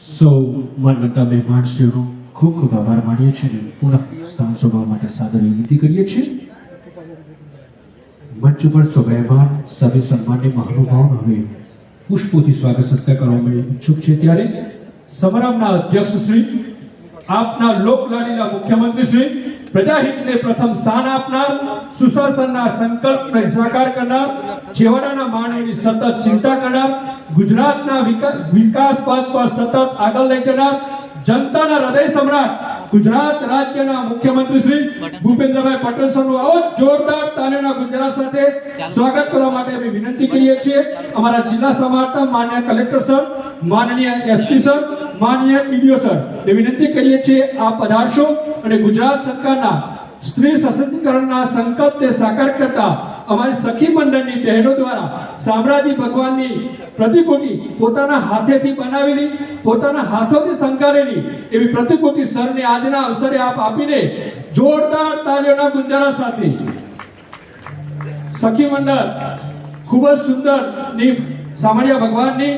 સૌ માનવતા મહેમાન શ્રીનો ખૂબ ખૂબ આભાર માનીએ છીએ અને પુનઃ સ્થાન શોભા માટે સાદર વિનંતી કરીએ છીએ. મંચ ઉપર સભ્યમાન સભ્ય સન્માનની મહાનુભાવ હવે પુષ્પોથી સ્વાગત સત્કાર કરવામાં ઈચ્છુક છે. ત્યારે સમારંભના અધ્યક્ષ શ્રી, આપના લોકલાડીલા મુખ્યમંત્રી શ્રી, પ્રજાહિતને પ્રથમ સ્થાન આપનાર, સુશાસનના સંકલ્પને સાકાર કરનાર, છેવાડાના માનવીની સતત ચિંતા કરનાર, ગુજરાતના વિકાસ પથ પર સતત આગળ લઈ જનાર, જનતાના હૃદય સમ્રાટ ગુજરાત રાજ્યના મુખ્યમંત્રી શ્રી ભૂપેન્દ્રભાઈ પટેલ સરનું આવો જોરદાર તાલીઓના ગુંજરાત સાથે સ્વાગત કરવા માટે અમે વિનંતી કરીએ છીએ. અમારા જિલ્લા સમાહર્તા માનનીય કલેક્ટર સર, માનનીય એસપી સર, માનનીય ડીડીઓ સર એ વિનંતી કરીએ છીએ આ પધારશો અને ગુજરાત સરકારના સ્ત્રી સશક્તિકરણના સંકલ્પને સાકાર કરતા અમારી સખી મંડળની બહેનો દ્વારા શામળાજી ભગવાનની પ્રતિકૃતિ પોતાના હાથેથી બનાવેલી, પોતાના હાથોથી શણગારેલી એવી પ્રતિકૃતિ સરને આજના અવસરે આપ આપીને જોરદાર તાલીઓના ગુંજારા સાથે સખી મંડળ ખૂબ જ સુંદર ની શામળિયા ભગવાનની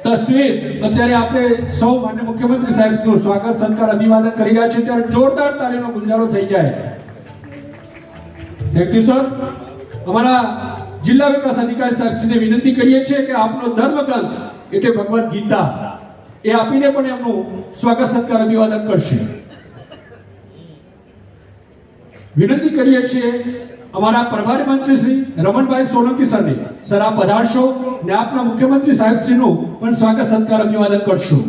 તસવીર અત્યારે આપણે સૌ માનનીય મુખ્યમંત્રી સાહેબનું સ્વાગત સત્કાર અભિવાદન કરી રહ્યા છીએ ત્યારે જોરદાર તાલીનો ગુંજારો થઈ જાય. Thank you sir. અમારા જિલ્લા વિકાસ અધિકારી સાહેબને વિનંતી કરીએ છીએ કે આપનો ધર્મગ્રંથ એટલે ભગવદ્ ગીતા એ આપીને પણ એમનું સ્વાગત સત્કાર અભિવાદન કરશે. વિનંતી કરીએ છીએ અમારા પ્રભારી મંત્રી શ્રી રમણભાઈ સોલંકી સરને, સર આપ પધારશો ને આપના મુખ્યમંત્રી સાહેબ શ્રીનું પણ સ્વાગત સત્કાર અભિવાદન કરશો.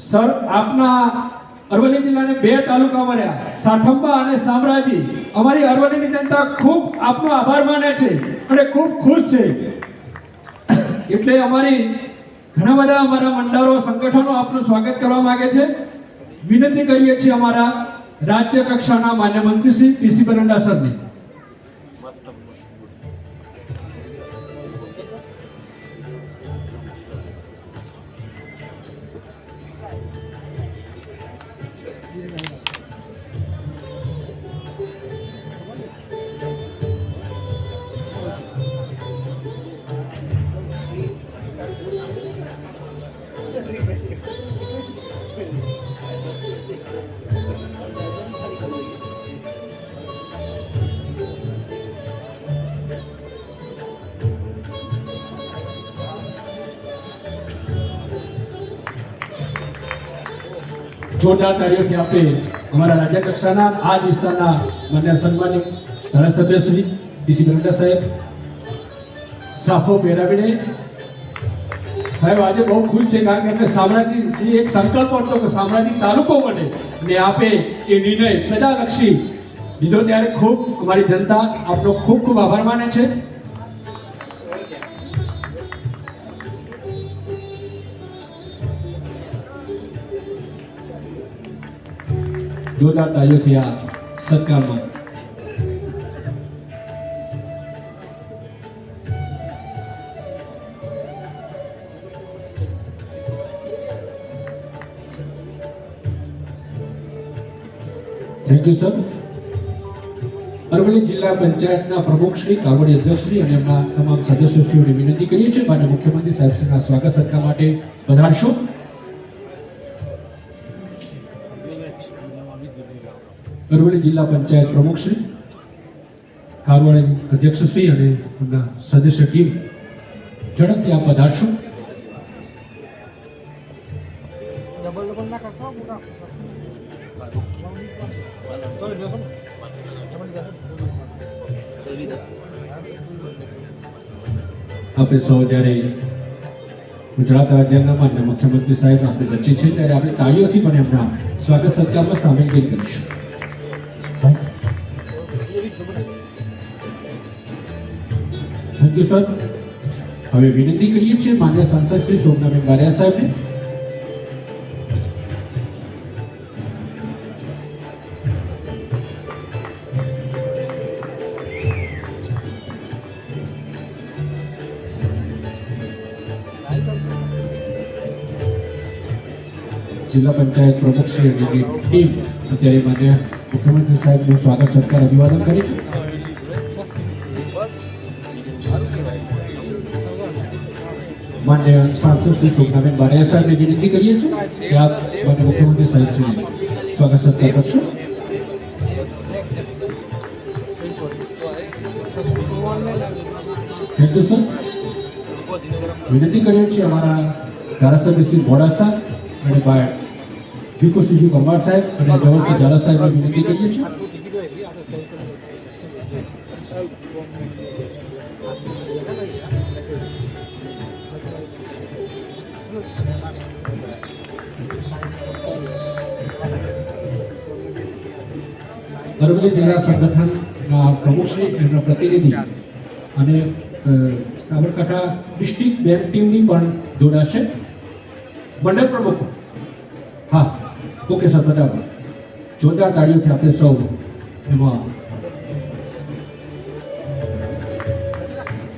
સર આપના અરવલ્લી જિલ્લાને 2 તાલુકા મળ્યા, સાઠંબા અને શામળાજી. અમારી અરવલ્લીની જનતા ખૂબ આપનો આભાર માને છે અને ખૂબ ખુશ છે. એટલે અમારી ઘણા બધા અમારા મંડળો સંગઠનો આપનું સ્વાગત કરવા માંગે છે. વિનંતી કરીએ છીએ અમારા રાજ્ય કક્ષાના માન્ય મંત્રી શ્રી પીસી બરંડા સરને. જોરદાર તાળીઓથી આપણે અમારા રાજ્ય કક્ષાના આ જ વિસ્તારના માન્ય સન્માનિત ધારાસભ્ય શ્રી પીસી બરંડા સાહેબ સાફો પહેરાવીને સાહેબ આજે બહુ ખુશ છે કારણ કે એમને શામળાજી એક સંકલ્પ હતો કે શામળાજી તાલુકો બને ને આપે એ નિર્ણય પ્રજાલક્ષી લીધો ત્યારે ખૂબ અમારી જનતા આપનો ખૂબ ખૂબ આભાર માને છે. જોરદાર તાળીઓથી આ સત્કારમાં થેન્ક યુ સર. અરવલ્લી જિલ્લા પંચાયતના પ્રમુખ શ્રી, કારોબારી અધ્યક્ષ શ્રી અને એમના તમામ સદસ્યોશ્રીઓને વિનંતી કરીએ છીએ માન્ય મુખ્યમંત્રી સાહેબના સ્વાગત સત્કાર માટે પધારશો. અરવલ્લી જિલ્લા પંચાયત પ્રમુખ શ્રી, કારોબારી અધ્યક્ષ શ્રી અને એમના સદસ્ય ટીમ ઝડપથી આપ પધારશો. આપણે સૌ જ્યારે ગુજરાત રાજ્યના માન્ય મુખ્યમંત્રી સાહેબ આપણે વચ્ચે છે ત્યારે આપણે તાળીઓથી પણ એમના સ્વાગત સત્કારમાં સામેલ કરીશું. Thank you sir. હવે વિનંતી કરીએ છીએ માન્ય સાંસદ શ્રી સોમનાબેન બારિયા સાહેબને. જિલ્લા પંચાયત પ્રમુખ શ્રી અને ટીમ અત્યારે માન્ય મુખ્યમંત્રી સાહેબનું સ્વાગત સત્કાર અભિવાદન કરે છે. માન્ય સાંસદ શ્રી શોભનાબેન બારૈયા સાહેબને વિનંતી કરીએ છીએ કે આપ માન્ય મુખ્યમંત્રી સાહેબ શ્રી સ્વાગત સત્કાર કરશો. Thank you sir. વિનંતી કરીએ છીએ અમારા ધારાસભ્ય શ્રી મોડાસા અને ભીખુસિંહજી પરમાર સાહેબ અને ધવલસિંહ ઝાલા સાહેબને વિનંતી કરીએ છીએ. અરવલ્લી જિલ્લા સંગઠનના પ્રમુખશ્રી એમના પ્રતિનિધિ અને સાબરકાંઠા ડિસ્ટ્રિક્ટ બેંક ટીમની પણ જોડાશે. મંડળ પ્રમુખ હા ઓકે સર બરાબર. જોરદાર તાળીઓથી આપણે સૌ એમાં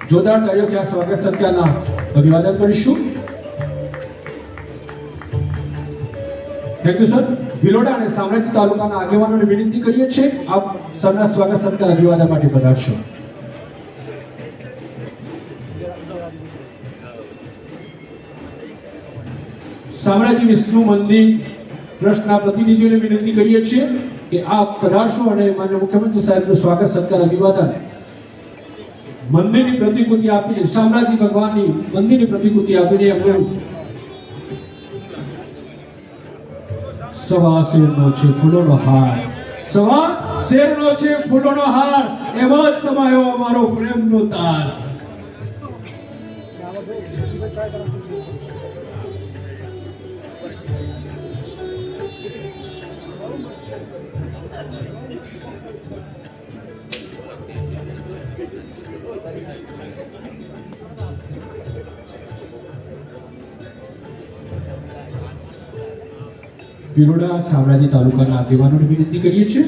જોરદાર તાળીઓથી આ સ્વાગત સત્કારના અભિવાદન કરીશું. Thank you sir. ભિલોડા અને શામળાજી તાલુકાના આગેવાનોને વિનંતી કરીએ છીએ આપ સરના સ્વાગત સત્કાર અભિવાદન માટે પધારશો. શામળાજી વિષ્ણુ મંદિર ટ્રસ્ટના પ્રતિનિધિઓને વિનંતી કરીએ છીએ કે આપ પધારશો અને માનનીય મુખ્યમંત્રી સાહેબનું સ્વાગત સત્કાર અભિવાદન મંદિરની પ્રતિકૃતિ આપીને શામળાજી ભગવાનની મંદિરની પ્રતિકૃતિ આપીને એમનું સવા શેરનો છે ફૂલોનો હાર, સવા શેરનો છે ફૂલોનો હાર, એમાં જ સમાયો અમારો પ્રેમનો તાર. ભિલોડા શામળાજી તાલુકાના આગેવાનોને વિનંતી કરીએ છીએ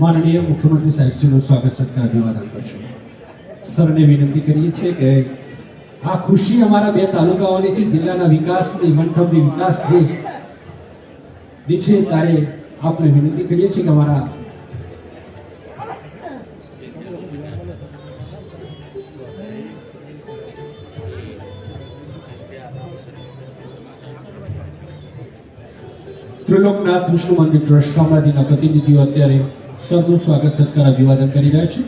માનનીય મુખ્યમંત્રી સાહેબશ્રીનું સ્વાગત સત્કાર અભિવાદન કરશો. સરને વિનંતી કરીએ છીએ કે આ ખુશી અમારા બે તાલુકાઓની છે, જિલ્લાના વિકાસની વનઠપની વિકાસની છે, ત્યારે આપણે વિનંતી કરીએ છીએ કે અમારા ત્રિલોકનાથ વિષ્ણુ મંદિર ટ્રસ્ટ શામળાજીના પ્રતિનિધિઓ અત્યારે સરનું સ્વાગત સત્કાર અભિવાદન કરી રહ્યા છે.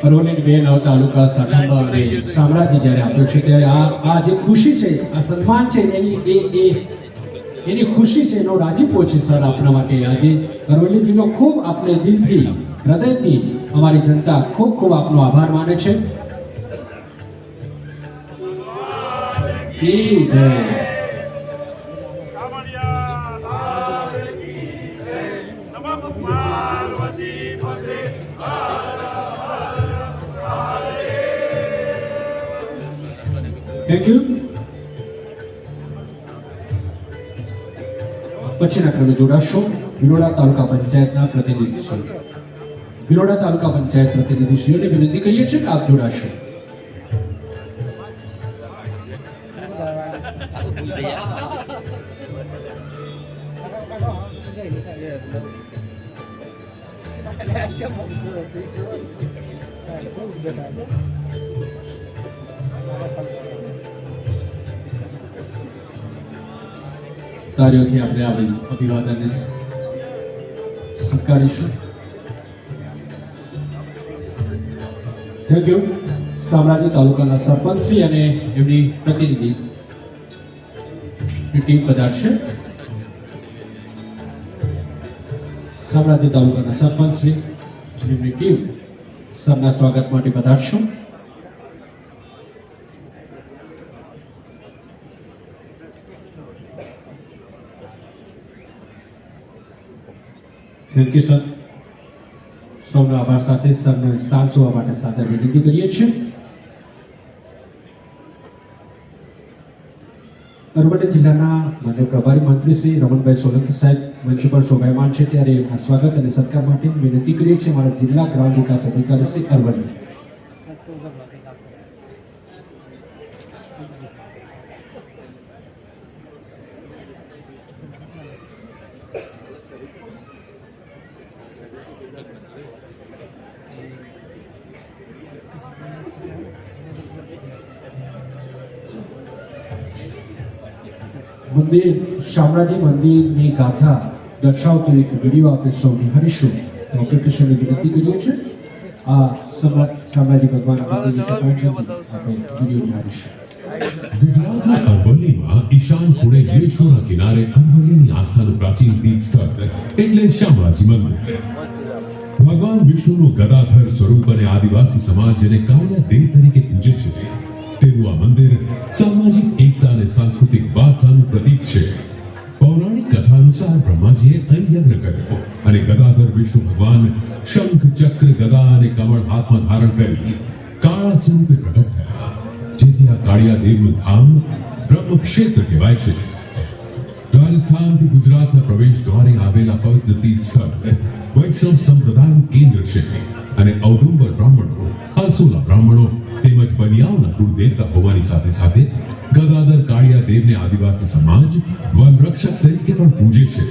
અરવલ્લી બે નવ તાલુકા સાઠાંબા અને શામળાજી જ્યારે આપ્યું છે ત્યારે આ જે ખુશી છે, આ સન્માન છે, એની ખુશી છે, એનો રાજીપો છે સર આપણા માટે. આજે અરવલ્લી જિલ્લો ખૂબ આપણે દિલથી હૃદયથી અમારી જનતા ખૂબ ખૂબ આપનો આભાર માને છે. Thank you. પછીના ક્રમે જોડાશો ભિલોડા તાલુકા પંચાયતના પ્રતિનિધિશ્રી. ભિલોડા તાલુકા પંચાયત પ્રતિનિધિશ્રીઓને વિનંતી કરીએ છીએ કે આપ જોડાશો. કાર્યોથી આપણે આ અભિવાદનને સત્કારીશું. Thank you. શામળાજી તાલુકાના સરપંચશ્રી અને એમની પ્રતિનિધિ ટીમ પધારશે. શામળાજી તાલુકાના સરપંચ શ્રી તેમની ટીમ સરના સ્વાગત માટે પધારશું. Thank you sir. સૌનો આભાર સાથે સરને સ્થાન સોવા માટે સાદર વિનંતી કરીએ છીએ. અરવલ્લી જિલ્લાના માન્ય પ્રભારી મંત્રી શ્રી રમણભાઈ સોલંકી સાહેબ મંચ પર શોભાયમાન છે, ત્યારે આ સ્વાગત અને સત્કાર માટે વિનંતી કરીએ છીએ મારા જિલ્લા ગ્રામ વિકાસ અધિકારી શ્રી અરવલ્લી. મંદિર શામળાજી મંદિરની ગાથા દર્શાવતો એક વિડીયો આપણે સૌ નિહાળીશું. ઓપરેટરને વિનંતી કરીએ છીએ આ શામળાજી ભગવાનના મંદિરની આપણે વિડીયો નિહાળીશું. ગુજરાતના અરવલ્લીમાં ઈશાન ખૂણે ગ્લેશ્વરના કિનારે અરવલ્લીની આસ્થાનું પ્રાચીન તીર્થ સ્થળ એટલે શામળાજી મંદિર. ભગવાન વિષ્ણુનું ગદાધર સ્વરૂપ અને આદિવાસી સમાજ જેને કાળિયા દેવ તરીકે પૂજે છે તેવું આ મંદિર સામાજિક એકતા અને સાંસ્કૃતિક વારસાનું પ્રતીક છે. પૌરાણિક કથા અનુસાર બ્રહ્માજીએ અહીં યજ્ઞ કર્યો અને ગદાધર વિષ્ણુ ભગવાન શંખ ચક્ર ગદા અને કમળ હાથમાં ધારણ કરી કાળા સ્વરૂપે પ્રગટ થયા, જેથી આ કાળિયા દેવનું ધામ બ્રહ્મક્ષેત્ર કહેવાય છે. રાજસ્થાનથી ગુજરાતના પ્રવેશ દ્વારે આવેલા પવિત્ર તીર્થ સ્થળ વૈષ્ણવ સંપ્રદાયનું કેન્દ્ર છે અને ઔદુંબર બ્રાહ્મણો, અરસોલા બ્રાહ્મણો તેમજ બનિયાઓના કુળદેવતા હોવાની સાથે સાથે ગદાધર કાળિયા દેવને આદિવાસી સમાજ વનરક્ષક તરીકે પણ પૂજે છે.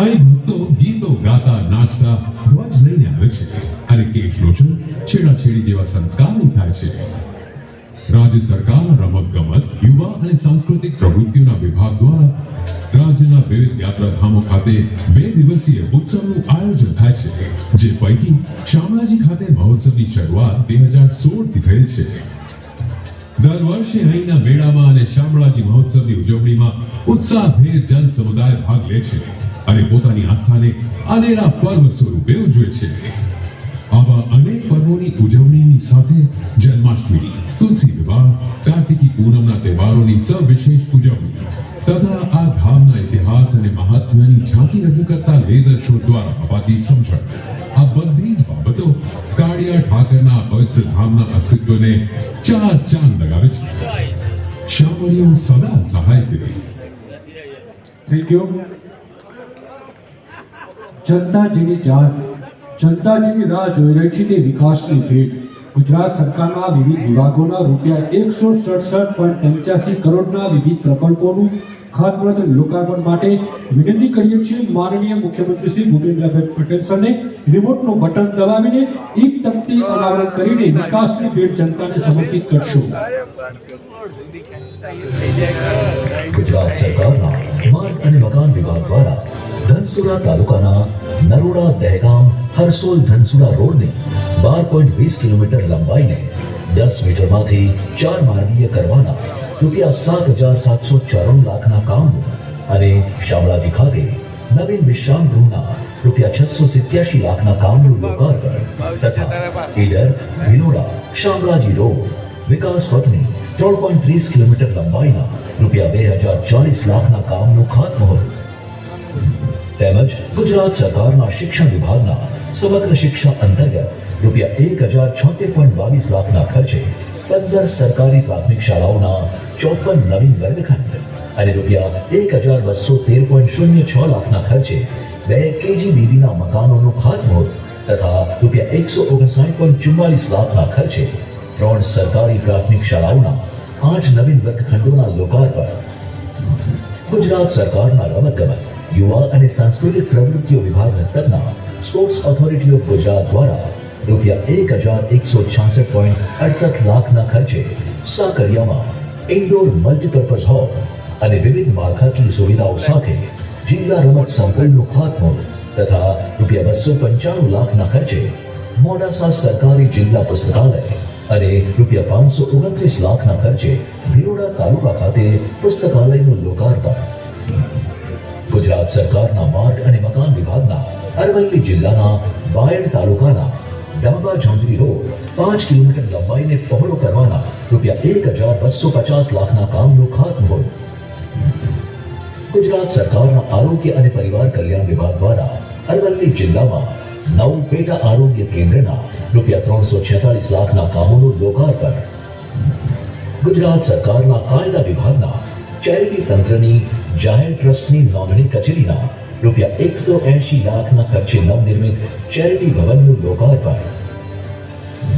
અહીં ભક્તો ગીતો ગાતા નાચતા ધ્વજ લઈને આવે છે અને કેશલોચન, છેડાછેડી જેવા સંસ્કારો થાય છે. રાજ્ય સરકારના રમતગમત, યુવા અને સાંસ્કૃતિક પ્રવૃત્તિઓના વિભાગ દ્વારા રાજ્યના વિવિધ યાત્રાધામો ખાતે 2 દિવસીય ઉત્સવનું આયોજન થાય છે, જે પૈકી શામળાજી ખાતે મહોત્સવની શરૂઆત 2016 થી થયેલ છે. દર વર્ષે અહીંના મેળામાં અને શામળાજી મહોત્સવની ઉજવણીમાં ઉત્સાહભેર જન સમુદાય ભાગ લે છે અને પોતાની આસ્થાને અનેરા પર્વ સ્વરૂપે ઉજવે છે. આવા અનેક પર્વોની ઉજવણીની સાથે જન્માષ્ટમી, તુલસી વિવાહ, કાર્તિકી પૂનમના તહેવારોની સવિશેષ ઉજવણી તથા આ ધામના ઇતિહાસ અને મહાત્મ્યની ઝાંખી રજૂ કરતા લેઝર શો દ્વારા અપાતી સમજણ, આ બધી જ બાબતો કાળિયા ઠાકરના પવિત્ર ધામના અસ્તિત્વને 4 ચાંદ લગાવે છે. શામળીઓ સદા સહાય કરે. Thank you. જનતા જેની રાહ જોઈ રહી છે તે વિકાસની ભેટ ગુજરાત સરકારના વિવિધ વિભાગોના રૂપિયા 167.85 કરોડના વિવિધ પ્રકલ્પોનું ખાતમુહૂર્ત લોકાર્પણ માટે વિનંતી કરીએ છીએ માનનીય મુખ્યમંત્રી શ્રી ભૂપેન્દ્રભાઈ પટેલ સરને રિમોટનું બટન દબાવીને એક તકતી અનાવરણ કરીને વિકાસની ભેટ જનતાને સમર્પિત કરશો. ગુજરાત સરકારના માર્ગ અને મકાન વિભાગ દ્વારા ધનસુરા તાલુકાના નરોડા દહેગામ હરસોલ ધનસુરા રોડની 12.20 કિલોમીટર લંબાઈને 10 મીટરમાંથી 4 માર્ગીય કરવાના રૂપિયા 7,794 લાખના કામનું અને શામળાજી ખાતે નવીન વિશ્રામ ગૃહના રૂપિયા 687 લાખના કામનું લોકાર્પણ તથા ઈડર ભિલોડા શામળાજી રોડ વિકાસ પથની 3.30 કિલોમીટર લંબાઈના રૂપિયા 2,040 લાખના કામનું ખાતમુહૂર્ત તેમજ ગુજરાત સરકારના શિક્ષણ વિભાગના સમગ્ર શિક્ષા અંતર્ગત રૂપિયા 1,076.22 લાખના ખર્ચે 15 સરકારી પ્રાથમિક શાળાઓના 54 નવીન વર્ગખંડ અને રૂપિયા 1,213.06 લાખના ખર્ચે 2 KGBVના મકાનોનું ખાતમુહૂર્ત તથા રૂપિયા 159.44 લાખના ખર્ચે 3 સરકારી પ્રાથમિક શાળાઓના 8 નવીન વર્ગખંડોના લોકાર્પણ. ગુજરાત સરકારના રમતગમત, યુવા અને સાંસ્કૃતિક પ્રવૃત્તિઓ વિભાગ હસ્તકના સ્પોર્ટ્સ ઓથોરિટી ઓફ ગુજરાત દ્વારા રૂપિયા 1,166.68 લાખના ખર્ચે સાકરિયામાં ઇન્ડોર મલ્ટીપર્પઝ હોલ અને વિવિધ માળખાકીય સુવિધાઓ સાથે જિલ્લા રમત સંકુલનું ખાતમુહૂર્ત તથા રૂપિયા 295 લાખના ખર્ચે મોડાસા સરકારી જિલ્લા પુસ્તકાલય અને રૂપિયા 529 લાખના ખર્ચે ભિલોડા તાલુકા ખાતે પુસ્તકાલયનું લોકાર્પણ. ગુજરાત સરકારના માર્ગ અને મકાન વિભાગના અરવલ્લી જિલ્લાના બાયડ તાલુકાના ડાબા ઝાંઝરી રોડ 5 કિલોમીટર લંબાઈને પહોળો કરવાના ₹1,250 લાખના કામનું ખાતમુહૂર્ત. ગુજરાત સરકારના આરોગ્ય અને પરિવાર કલ્યાણ વિભાગ દ્વારા અરવલ્લી જિલ્લામાં 9 પેટા આરોગ્ય કેન્દ્રના ₹346 લાખના કામોનું લોકાર્પણ. ગુજરાત સરકારના કાયદા વિભાગના ચેરિટી તંત્રની જાહેર ટ્રસ્ટની નોંધણી કચેરીના ₹180 લાખના ખર્ચે નવનિર્મિત ચેરિટી ભવનનું લોકાર્પણ.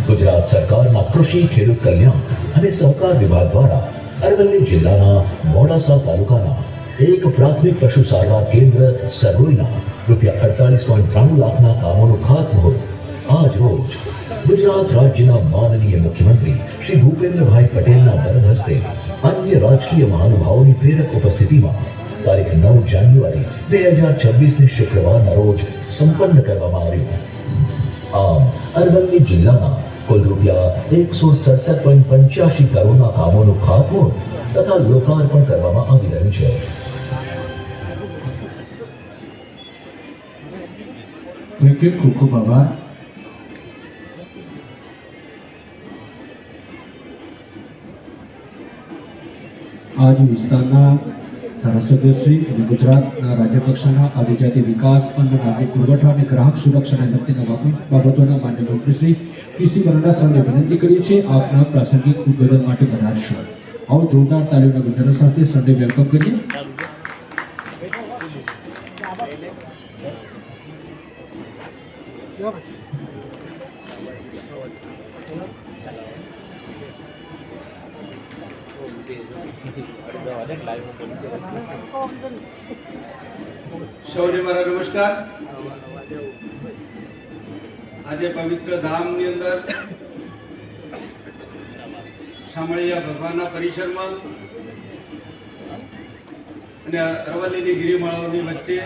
ગુજરાત સરકારના કૃષિ ખેડૂત કલ્યાણ અને સહકાર વિભાગ દ્વારા અરવલ્લી જિલ્લાના મોડાસા તાલુકાના એક પ્રાથમિક પશુ સારવાર કેન્દ્ર સરોઈના ₹48.93 લાખના કામોનું ખાતમુહૂર્ત આજ રોજ ગુજરાત રાજ્યના માનનીય મુખ્યમંત્રી શ્રી ભૂપેન્દ્રભાઈ પટેલના વરદ હસ્તે અન્ય રાજકીય મહાનુભાવોની પ્રેરક ઉપસ્થિતિમાં તારીખ 9 જાન્યુઆરી 2026 શુક્રવારના રોજ સંપન્ન કરવામાં આવ્યું. આમ અરવલ્લી જિલ્લાના કુલ ₹167.85 કરોડના કામોનું ખાતમુહૂર્ત તથા લોકાર્પણ કરવામાં આવી રહ્યું છે. ખૂબ ખૂબ આભાર. આજ વિસ્તારના ધારાસભ્યશ્રી અને ગુજરાતના રાજ્યકક્ષાના આદિજાતિ વિકાસ અન્ન નાગરિક પુરવઠા અને ગ્રાહક સુરક્ષાને લગતીના બાબતોના માન્ય મંત્રી શ્રી બરંડા સાહેબને વિનંતી કરીએ છીએ આપના પ્રાસંગિક ઉદ્બોધન માટે પધારશો. આવો જોરદાર તાલીમના ગંધર્વ સાથે સન્ડે વેલકમ કરીએ. સૌને મારા નમસ્કાર. આજે પવિત્ર ધામની અંદર શામળિયા ભગવાનના પરિસરમાં અને અરવલ્લીની ગિરિમાળાઓની વચ્ચે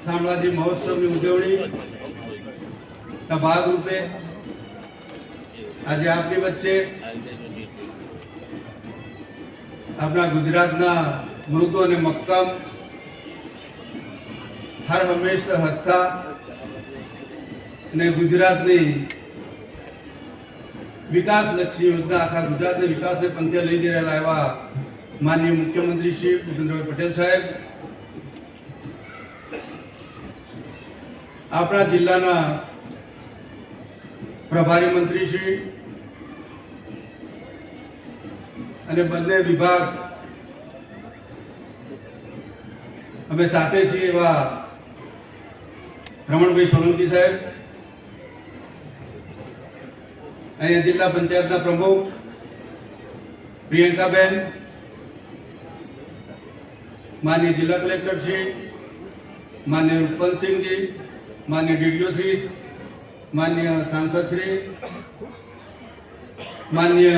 શામળાજી મહોત્સવની ઉજવણીના ભાગરૂપે આજે આપની વચ્ચે આપણા ગુજરાતના મૃદુ અને મક્કમ હર હંમેશ હસતા અને ગુજરાતની વિકાસલક્ષી યોજના આખા ગુજરાતને વિકાસને પંથે લઈ જઈ રહેલા એવા માનનીય મુખ્યમંત્રી શ્રી ભૂપેન્દ્રભાઈ પટેલ સાહેબ, આપણા જિલ્લાના પ્રભારી મંત્રી શ્રી અને બંને વિભાગ અમે સાથે છીએ એવા રમણભાઈ સોલંકી સાહેબ, અહીંયા જિલ્લા પંચાયતના પ્રમુખ પ્રિયંકાબેન, માન્ય જિલ્લા કલેક્ટર શ્રી, માન્ય રૂપવંતસિંહજી, માન્ય ડીડીઓ શ્રી, માન્ય સાંસદ શ્રી, માન્ય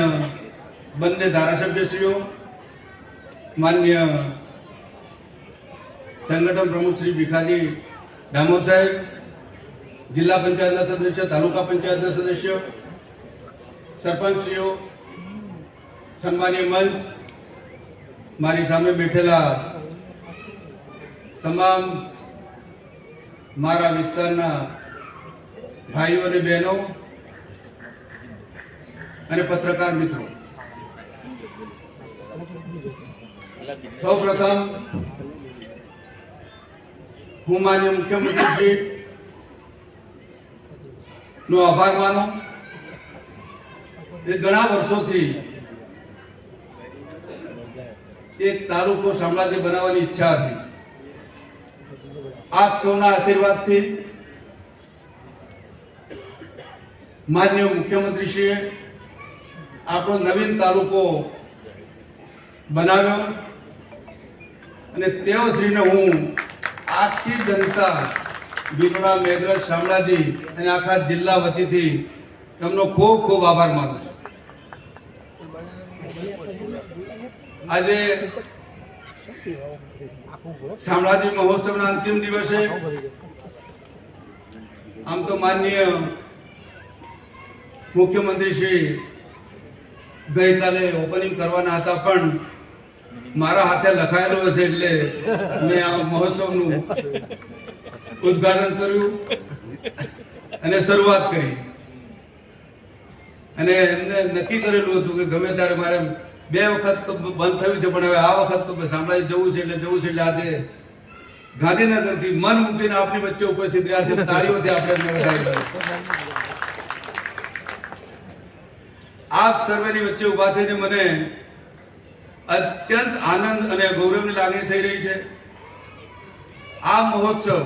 બંને ધારાસભ્યશ્રીઓ, માન્ય સંગઠન પ્રમુખ શ્રી ભીખાજી ડામોર સાહેબ, જિલ્લા પંચાયતના સદસ્ય, તાલુકા પંચાયતના સદસ્ય, સરપંચશ્રીઓ, સન્માનીય મંચ, મારી સામે બેઠેલા તમામ મારા વિસ્તારના ભાઈઓ અને બહેનો અને પત્રકાર મિત્રો, સૌ પ્રથમ હું માન્ય મુખ્યમંત્રી શ્રી નો આભાર માનું. એ ઘણા વર્ષોથી એક તાલુકો શામળાજી બનાવવાની ઈચ્છા હતી. આપ સૌના આશીર્વાદથી માન્ય મુખ્યમંત્રીશ્રીએ આપણો નવીન તાલુકો બનાવ્યો અને તેઓશ્રીને હું આખી જનતા બિલોડા, મેઘરજ, શામળાજી અને આખા જિલ્લા વતીથી એમનો ખૂબ ખૂબ આભાર માનું છું. આજે શામળાજી મહોત્સવના અંતિમ દિવસે આમ તો માનનીય મુખ્યમંત્રી શ્રી ગઈકાલે ઓપનિંગ કરવાના હતા, પણ મારા હાથે લખાયેલો હશે એટલે મેં આ મહોત્સવનું ઉદ્ઘાટન કર્યું અને શરૂઆત કરી. અને એમને નક્કી કરેલું હતું કે ગમે ત્યારે મારે 2 વખત તો બંધ થયું છે, પણ હવે આ વખત તો શામળાજી જવું છે એટલે આજે ગાંધીનગરથી મન મૂકીને આપની વચ્ચે ઉપસ્થિત રહ્યા છે. તાળીઓથી આપણે એમને વધાવી. આપ સર્વેની વચ્ચે ઉભા થઈને મને અત્યંત આનંદ અને ગૌરવની લાગણી થઈ રહી છે. આ મહોત્સવ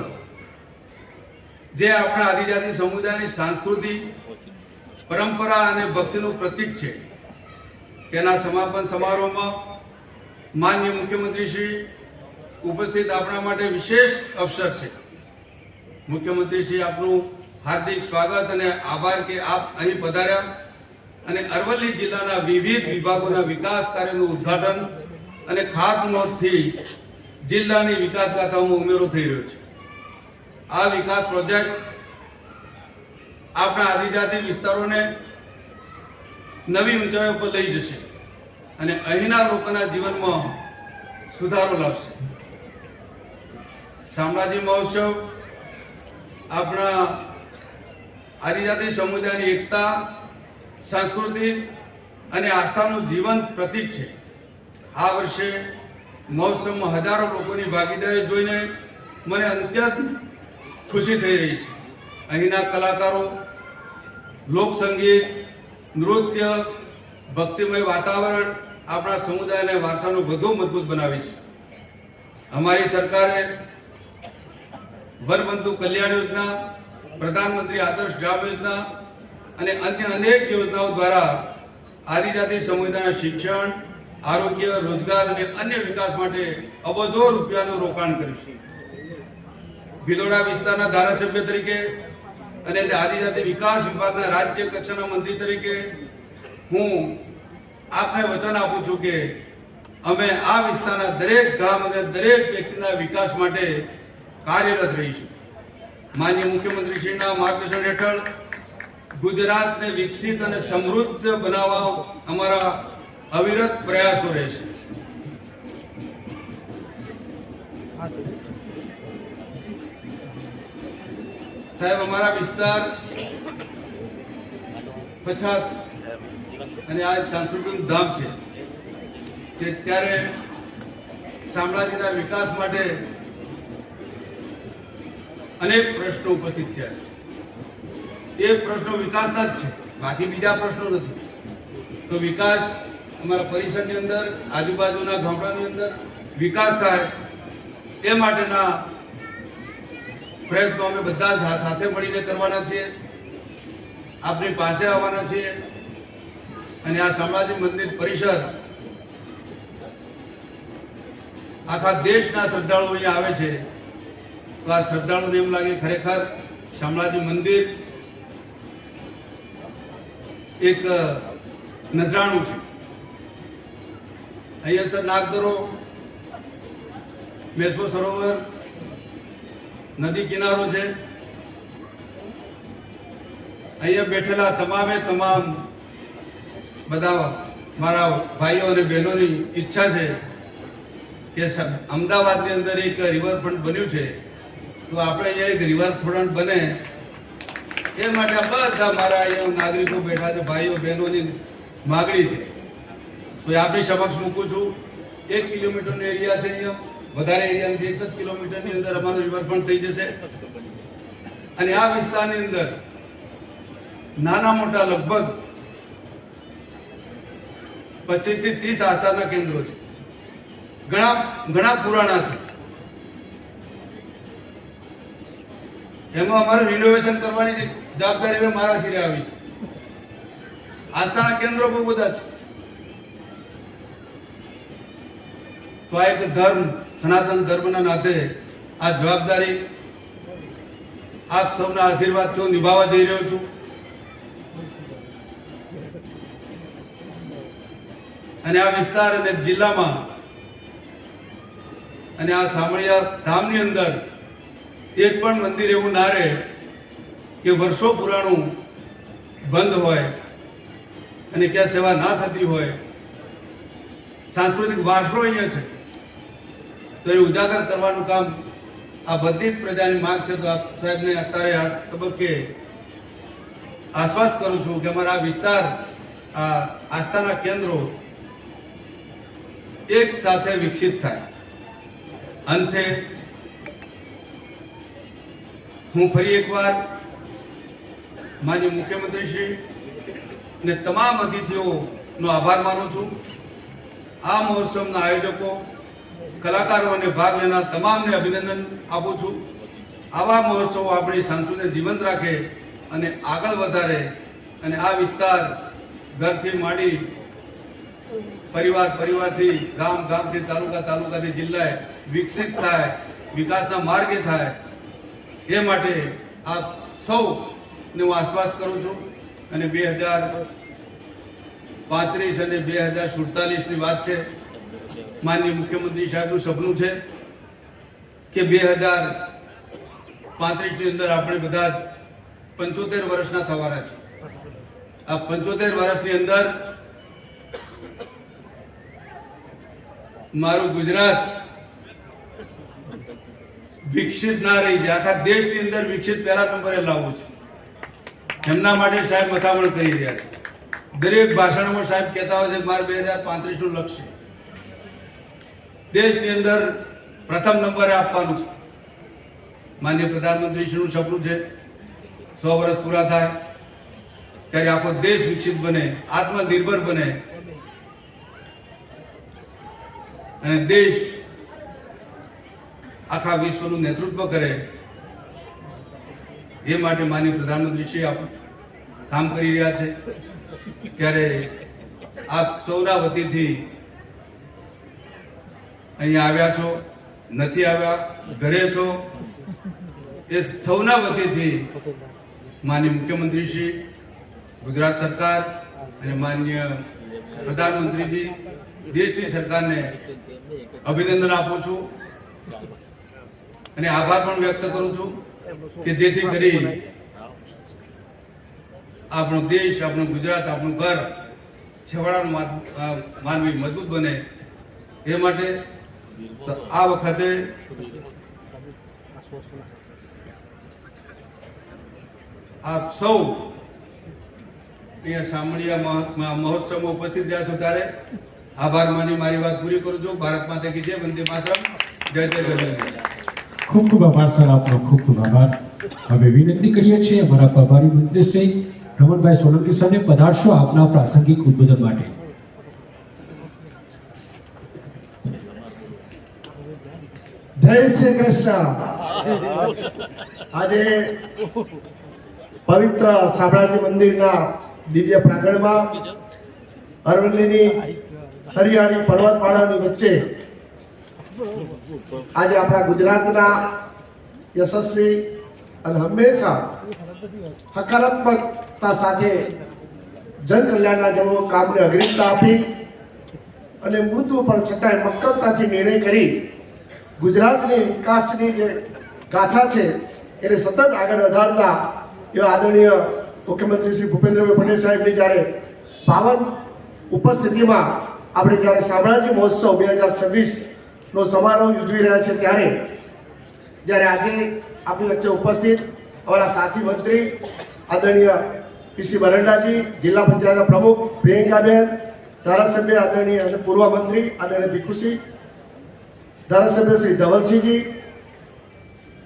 જે આપણા આદિજાતિ સમુદાયની સંસ્કૃતિ, પરંપરા અને ભક્તિનું પ્રતીક છે, તેના સમાપન સમારોહમાં માનનીય મુખ્યમંત્રી શ્રી ઉપસ્થિત આપણા માટે વિશેષ અવસર છે. મુખ્યમંત્રી શ્રી, આપનું હાર્દિક સ્વાગત અને આભાર કે આપ અહીં પધાર્યા અને અરવલ્લી જિલ્લાના વિવિધ વિભાગોના વિકાસ કાર્યનું ઉદ્ઘાટન અને ખાતમુહૂર્તથી જિલ્લાની વિકાસ ગાથાઓમાં ઉમેરો થઈ રહ્યો છે. આ વિકાસ પ્રોજેક્ટ આપણા આદિજાતિ વિસ્તારોને નવી ઊંચાઈઓ પર લઈ જશે અને અહીંના લોકોના જીવનમાં સુધારો લાવશે. શામળાજી મહોત્સવ આપણા આદિજાતિ સમુદાયની એકતા, સંસ્કૃતિ અને આસ્થાનું જીવંત પ્રતીક છે. આ વર્ષે મહોત્સવમાં હજારો લોકોની ભાગીદારી જોઈને મને અત્યંત ખુશી થઈ રહી છે. અહીંના કલાકારો લોકસંગીત, નૃત્ય, ભક્તિમય વાતાવરણ આપણા સમુદાય અને વારસાનું વધુ મજબૂત બનાવે છે. અમારી સરકારે વનબંધુ કલ્યાણ યોજના, પ્રધાનમંત્રી આદર્શ ગ્રામ યોજના અને અન્ય અનેક યોજનાઓ દ્વારા આદિજાતિ સમુદાયના શિક્ષણ, આરોગ્ય, રોજગાર અને અન્ય વિકાસ માટે અબજો રૂપિયાનું રોકાણ કર્યું છે. ભિલોડા વિસ્તારના ધારાસભ્ય તરીકે અને આદિજાતિ વિકાસ વિભાગના રાજ્ય કક્ષાના મંત્રી તરીકે હું આપને વચન આપું છું કે અમે આ વિસ્તારના દરેક ગામ અને દરેક વ્યક્તિના વિકાસ માટે કાર્યરત રહીશું. માનનીય મુખ્યમંત્રી શ્રીના માર્ગદર્શન હેઠળ ગુજરાતને વિકસિત અને સમૃદ્ધ બનાવવા અમારા અવિરત પ્રયાસો રહેશે. સાહેબ, અમારા વિસ્તાર પછાત અને આ એક સાંસ્કૃતિક ધામ છે કે ત્યારે શામળાજીના વિકાસ માટે અનેક પ્રશ્નો ઉપસ્થિત થયા છે. એ પ્રશ્નો વિકાસના જ છે, બાકી બીજા પ્રશ્નો નથી. તો વિકાસ અમારા પરિસરની અંદર, આજુબાજુના ગામડાની અંદર વિકાસ થાય એ માટેના પ્રયત્નો અમે બધા સાથે મળીને કરવાના છીએ. આપની પાસે આવવાના છીએ અને આ શામળાજી મંદિર પરિસર આખા દેશના શ્રદ્ધાળુઓ અહીંયા આવે છે તો આ શ્રદ્ધાળુઓને એમ લાગે ખરેખર શામળાજી મંદિર એક નજરાણું છે. અહીંયા સર નાગદરો, મેશ્વો સરોવર, નદી કિનારો છે. અહીંયા બેઠેલા તમામે તમામ બધા મારા ભાઈઓ અને બહેનોની ઈચ્છા છે કે અમદાવાદની અંદર એક રિવરફ્રન્ટ બન્યું છે તો આપણે અહીંયા એક રિવરફ્રન્ટ બને એ માટે બધા મારા અહીંયા નાગરિકો બેઠા છે, ભાઈઓ બહેનોની માગણી છે. તો એ આપની સમક્ષ મૂકું છું. 1 કિલોમીટરનો એરિયા છે, અહીંયા વધારે એરિયા નથી. 1 જ કિલોમીટરની અંદર અમારો રિવરફ્રન્ટ થઈ જશે અને આ વિસ્તારની અંદર નાના મોટા લગભગ 25 થી 30 આસ્થાના કેન્દ્રો છે. ઘણા પુરાણા છે. એમાં અમારે રિનોવેશન કરવાની જવાબદારી મારા શિરે આવી છે. આસ્થાના કેન્દ્રો બહુ બધા છે. તો આ એક ધર્મ, સનાતન ધર્મના નાતે આ જવાબદારી આપ સૌના આશીર્વાદથી હું નિભાવવા જઈ રહ્યો છું. અને આ વિસ્તાર અને જિલ્લામાં અને આ શામળિયા ધામની અંદર એક પણ મંદિર એવું ના રહે કે વર્ષો પુરાણું બંધ હોય અને ક્યાં સેવા ના થતી હોય, સાંસ્કૃતિક વારસો અહીંયા છે તો એ ઉજાગર કરવાનું કામ આ બધી જ પ્રજાની માંગ છે. તો આપ સાહેબને અત્યારે આ તબક્કે આશ્વાસ કરું છું કે અમારા આ વિસ્તાર, આ આસ્થાના કેન્દ્રો એક સાથે વિકસિત થાય. અંતે હું ફરી એકવાર માનનીય મુખ્યમંત્રી શ્રી ને તમામ અતિથિઓનો આભાર માનું છું. આ મહોત્સવના આયોજકો, કલાકારો અને ભાગ લેનાર તમામને અભિનંદન આપું છું. આવા મહોત્સવો આપણી સંસ્કૃતિને જીવંત રાખે અને આગળ વધારે અને આ વિસ્તાર ઘરથી માંડી પરિવારથી ગામથી તાલુકાથી જિલ્લાએ વિકસિત થાય, વિકાસના માર્ગે થાય એ માટે આપ સૌને હું આશ્વાસ કરું છું. અને 2035 અને 2047ની વાત છે. માનનીય મુખ્યમંત્રી સાહેબનું સપનું છે કે 2035ની અંદર આપણે બધા જ 75 વર્ષના થવાના છે. આ 75 વર્ષની અંદર મારું ગુજરાત વિકસિત ના રહી જાય, આખા દેશની અંદર વિકસિત પહેલા નંબરે લાવવું છે. એમના માટે સાહેબ મથામણ કરી રહ્યા છે. દરેક ભાષણોમાં સાહેબ કહેતા હોય છે કે મારે 2035નું લક્ષ્ય દેશની અંદર પ્રથમ નંબરે આપવાનું છે. માનનીય પ્રધાનમંત્રીશ્રીનું સપનું છે 100 વર્ષ પૂરા થાય ત્યારે આખો દેશ વિકસિત બને, આત્મનિર્ભર બને અને દેશ આખા વિશ્વનું નેતૃત્વ કરે. એ માટે માનનીય પ્રધાનમંત્રીશ્રી કામ કરી રહ્યા છે. ત્યારે આપ સૌના વતીથી અહીંયા આવ્યા છો, નથી આવ્યા, ઘરે છો, એ સૌના વતીથી માનનીય મુખ્યમંત્રીશ્રી, ગુજરાત સરકાર અને માનનીય પ્રધાનમંત્રીજી, દેશની સરકારને અભિનંદન આપું છું અને આભાર પણ વ્યક્ત કરું છું કે જેથી કરી આપણો દેશ, આપણું ગુજરાત, આપણું ઘર, છેવાડાનો માનવી મજબૂત બને. એ માટે આ વખતે આપ સૌ અહીંયા શામળિયા મહોત્સવમાં ઉપસ્થિત રહ્યા છો ત્યારે આભાર માની મારી વાત પૂરી કરું છું. ભારત માતા કી જય, વંદે માતરમ, જય જય ગરવી. ખૂબ ખૂબ આભાર સર, આપનો ખૂબ ખૂબ આભાર. હવે વિનંતી કરીએ છીએ અમારા પ્રભારી મંત્રી શ્રી રમણભાઈ સોલંકી સરને પધારશો આપના પ્રાસંગિક ઉદ્બોધન માટે. જય શ્રી કૃષ્ણ. આજે પવિત્ર શામળાજી મંદિરના દિવ્ય પ્રાંગણમાં અરવલ્લીની હરિયાળી પર્વતમાળાની વચ્ચે આજે આપણા ગુજરાતના યશસ્વી અને હંમેશા હકારાત્મકતા સાથે જન કલ્યાણના જેવો કામને અગ્રિમતા આપી અને મૃત્યુ પણ છતાંય મક્કમતાથી નિર્ણય કરી ગુજરાતની વિકાસની જે ગાથા છે એને સતત આગળ વધારતા એવા આદરણીય મુખ્યમંત્રી શ્રી ભૂપેન્દ્રભાઈ પટેલ સાહેબની જ્યારે પાવન ઉપસ્થિતિમાં આપણે જ્યારે શામળાજી મહોત્સવ 2026નો સમારોહ ઉજવી રહ્યા છે ત્યારે જ્યારે આજે આપણી વચ્ચે ઉપસ્થિત અમારા સાથી મંત્રી આદરણીય પીસી બરંડાજી, જિલ્લા પંચાયતના પ્રમુખ પ્રિયંકાબેન, ધારાસભ્ય આદરણીય અને પૂર્વ મંત્રી આદરણીય ભીખુસિંહ, ધારાસભ્ય શ્રી ધવલસિંહજી,